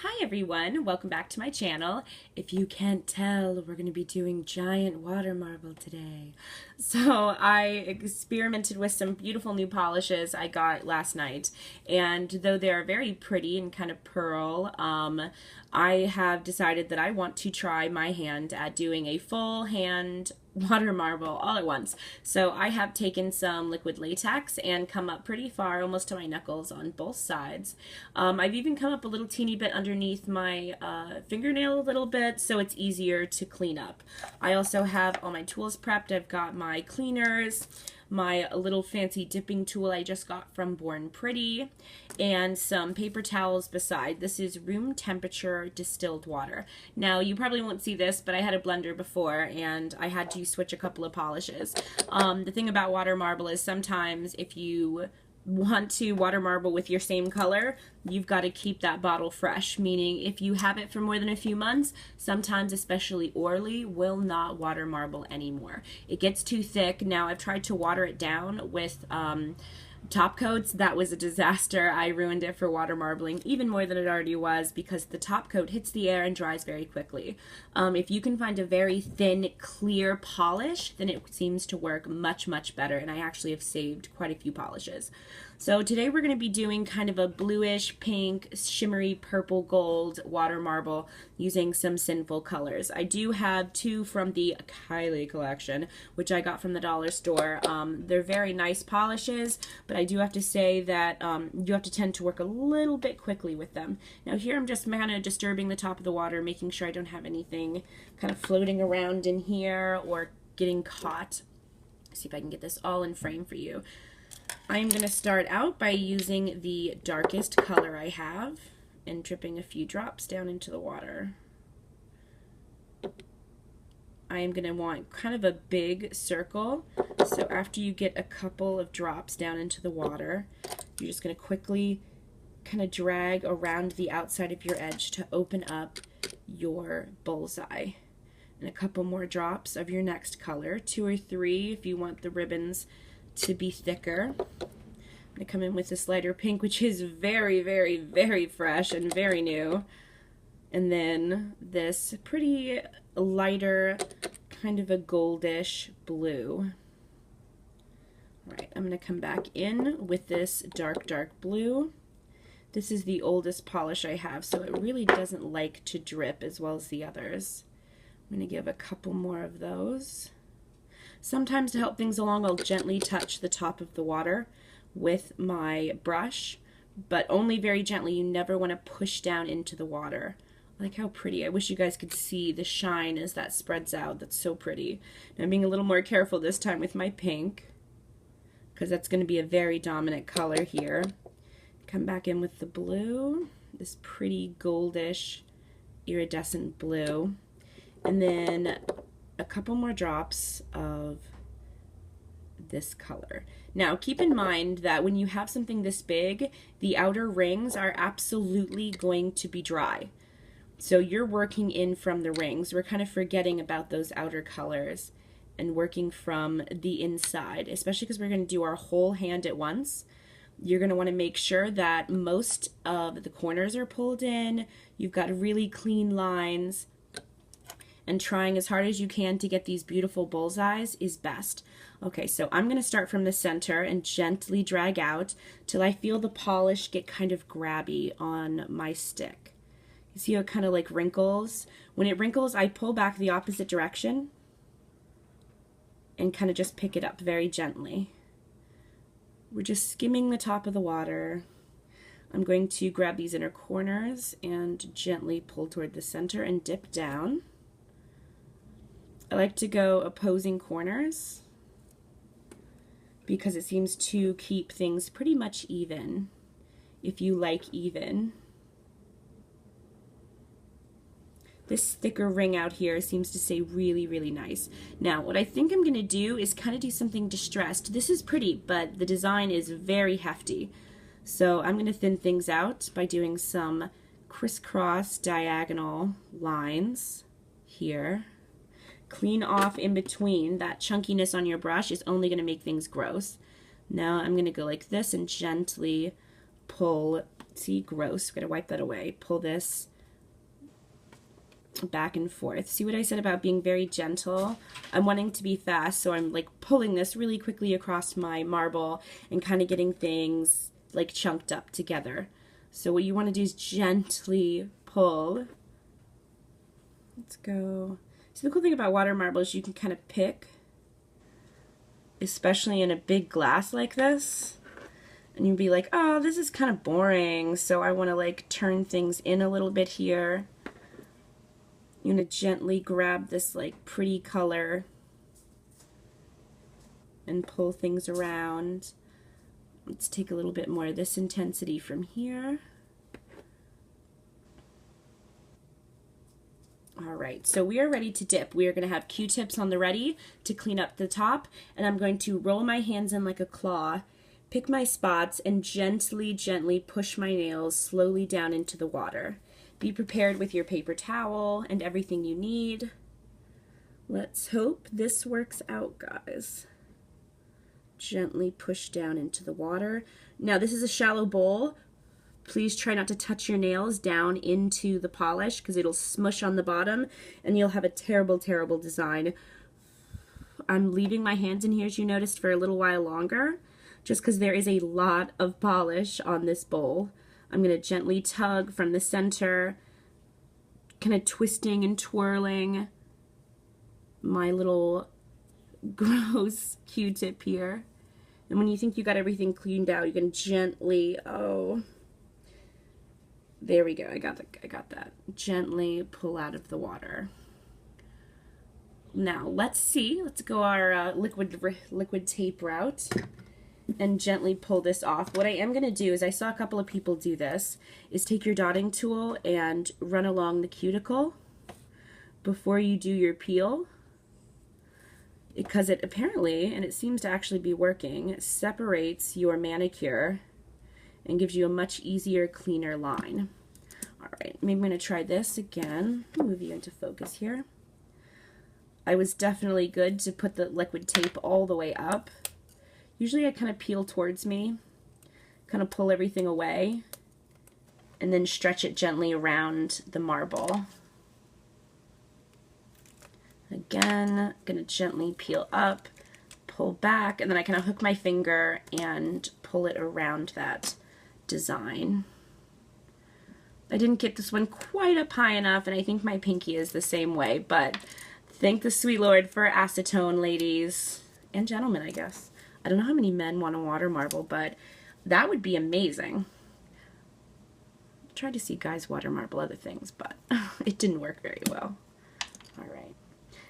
Hi everyone, welcome back to my channel. If you can't tell, we're going to be doing giant water marble today. So I experimented with some beautiful new polishes I got last night, and though they're very pretty and kind of pearl, I have decided that I want to try my hand at doing a full hand water marble all at once. So I have taken some liquid latex and come up pretty far, almost to my knuckles on both sides. I've even come up a little teeny bit underneath my fingernail a little bit, so it's easier to clean up. I also have all my tools prepped. I've got my cleaners, my little fancy dipping tool I just got from Born Pretty, and some paper towels beside. This is room temperature distilled water. Now, you probably won't see this, but I had a blender before, and I had to switch a couple of polishes. The thing about water marble is sometimes if you want to water marble with your same color, you've got to keep that bottle fresh, meaning if you have it for more than a few months, sometimes especially Orly will not water marble anymore. It gets too thick. Now I've tried to water it down with top coats. That was a disaster. I ruined it for water marbling even more than it already was because the top coat hits the air and dries very quickly. If you can find a very thin, clear polish, then it seems to work much, much better, and I actually have saved quite a few polishes. So today we're going to be doing kind of a bluish, pink, shimmery, purple, gold water marble using some Sinful colors. I do have two from the Kylie collection, which I got from the dollar store. They're very nice polishes, but I do have to say that you have to tend to work a little bit quickly with them. Now here I'm just kind of disturbing the top of the water, making sure I don't have anything kind of floating around in here or getting caught. Let's see if I can get this all in frame for you. I'm going to start out by using the darkest color I have and dripping a few drops down into the water. I am going to want kind of a big circle, so after you get a couple of drops down into the water, you're just going to quickly kind of drag around the outside of your edge to open up your bullseye. And a couple more drops of your next color, 2 or 3 if you want the ribbons to be thicker. I'm going to come in with this lighter pink, which is very, very, very fresh and very new. And then this pretty lighter, kind of a goldish blue. All right, I'm going to come back in with this dark, dark blue. This is the oldest polish I have, so it really doesn't like to drip as well as the others. I'm going to give a couple more of those. Sometimes to help things along, I'll gently touch the top of the water with my brush, but only very gently. You never want to push down into the water. Like how pretty. I wish you guys could see the shine as that spreads out. That's so pretty. Now I'm being a little more careful this time with my pink, because that's going to be a very dominant color here. Come back in with the blue, this pretty goldish iridescent blue, and then a couple more drops of this color. Now keep in mind that when you have something this big, the outer rings are absolutely going to be dry. So you're working in from the rings. We're kind of forgetting about those outer colors and working from the inside, especially because we're going to do our whole hand at once. You're going to want to make sure that most of the corners are pulled in. You've got really clean lines, and trying as hard as you can to get these beautiful bullseyes is best. Okay, so I'm going to start from the center and gently drag out till I feel the polish get kind of grabby on my stick. You see how it kind of like wrinkles? When it wrinkles, I pull back the opposite direction and kind of just pick it up very gently. We're just skimming the top of the water. I'm going to grab these inner corners and gently pull toward the center and dip down. I like to go opposing corners because it seems to keep things pretty much even, if you like even. This thicker ring out here seems to say really, really nice. Now, what I think I'm going to do is kind of do something distressed. This is pretty, but the design is very hefty. So I'm going to thin things out by doing some crisscross diagonal lines here. Clean off in between. That chunkiness on your brush is only going to make things gross. Now I'm going to go like this and gently pull See, gross. We're gonna wipe that away. Pull this back and forth. See what I said about being very gentle? I'm wanting to be fast, so I'm like pulling this really quickly across my marble and kind of getting things like chunked up together. So what you want to do is gently pull. Let's go. So the cool thing about water marble is you can kind of pick, especially in a big glass like this, and you'd be like, oh, this is kind of boring, so I want to like turn things in a little bit here. You're going to gently grab this like pretty color and pull things around. Let's take a little bit more of this intensity from here. All right, so we are ready to dip. We are going to have Q-tips on the ready to clean up the top, and I'm going to roll my hands in like a claw, pick my spots, and gently, gently push my nails slowly down into the water. Be prepared with your paper towel and everything you need. Let's hope this works out, guys. Gently push down into the water. Now, this is a shallow bowl. Please try not to touch your nails down into the polish because it'll smush on the bottom and you'll have a terrible, terrible design. I'm leaving my hands in here, as you noticed, for a little while longer just because there is a lot of polish on this bowl. I'm going to gently tug from the center, kind of twisting and twirling my little gross Q-tip here. And when you think you got everything cleaned out, you can gently, oh, there we go. I got that. Gently pull out of the water. Now let's see. Let's go our liquid tape route and gently pull this off. What I am going to do is, I saw a couple of people do this, is take your dotting tool and run along the cuticle before you do your peel, because it apparently, and it seems to actually be working, separates your manicure and gives you a much easier, cleaner line. All right, maybe I'm going to try this again. Move you into focus here. I was definitely good to put the liquid tape all the way up. Usually I kind of peel towards me, kind of pull everything away, and then stretch it gently around the marble. Again, going to gently peel up, pull back, and then I kind of hook my finger and pull it around that design. I didn't get this one quite up high enough, and I think my pinky is the same way, but thank the sweet Lord for acetone, ladies and gentlemen, I guess. I don't know how many men want a water marble, but that would be amazing. I tried to see guys water marble other things, but it didn't work very well. All right.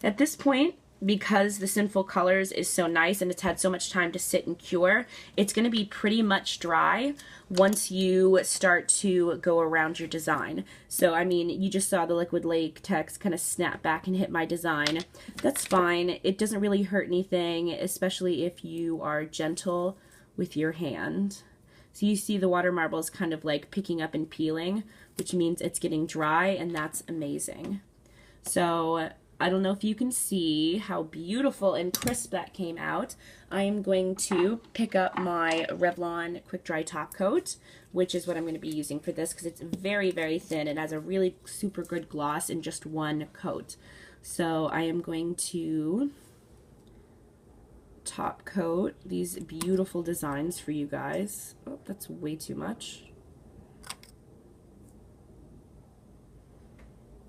At this point, because the Sinful Colors is so nice and it's had so much time to sit and cure, it's going to be pretty much dry once you start to go around your design. So, I mean, you just saw the liquid latex kind of snap back and hit my design. That's fine. It doesn't really hurt anything, especially if you are gentle with your hand. So you see the water marble is kind of like picking up and peeling, which means it's getting dry, and that's amazing. So I don't know if you can see how beautiful and crisp that came out. I am going to pick up my Revlon Quick Dry Top Coat, which is what I'm going to be using for this because it's very, very thin. It has a really super good gloss in just one coat. So I am going to top coat these beautiful designs for you guys. Oh, that's way too much.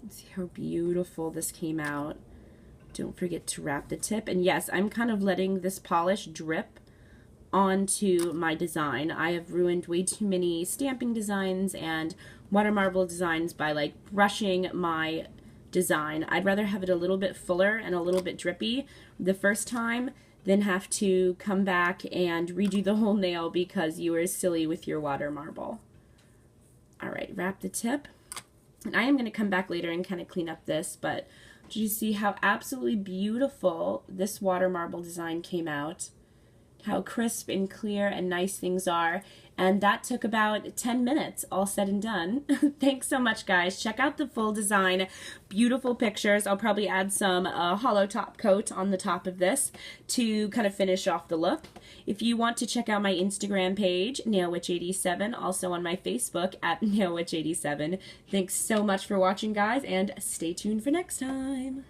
See how beautiful this came out. Don't forget to wrap the tip. And yes, I'm kind of letting this polish drip onto my design. I have ruined way too many stamping designs and water marble designs by like brushing my design. I'd rather have it a little bit fuller and a little bit drippy the first time than have to come back and redo the whole nail because you were silly with your water marble. All right, wrap the tip. And I am going to come back later and kind of clean up this, but do you see how absolutely beautiful this water marble design came out? how crisp and clear and nice things are. And that took about 10 minutes, all said and done. Thanks so much, guys. Check out the full design. Beautiful pictures. I'll probably add some hollow top coat on the top of this to kind of finish off the look. If you want to check out my Instagram page, NailWitch87, also on my Facebook at NailWitch87. Thanks so much for watching, guys, and stay tuned for next time.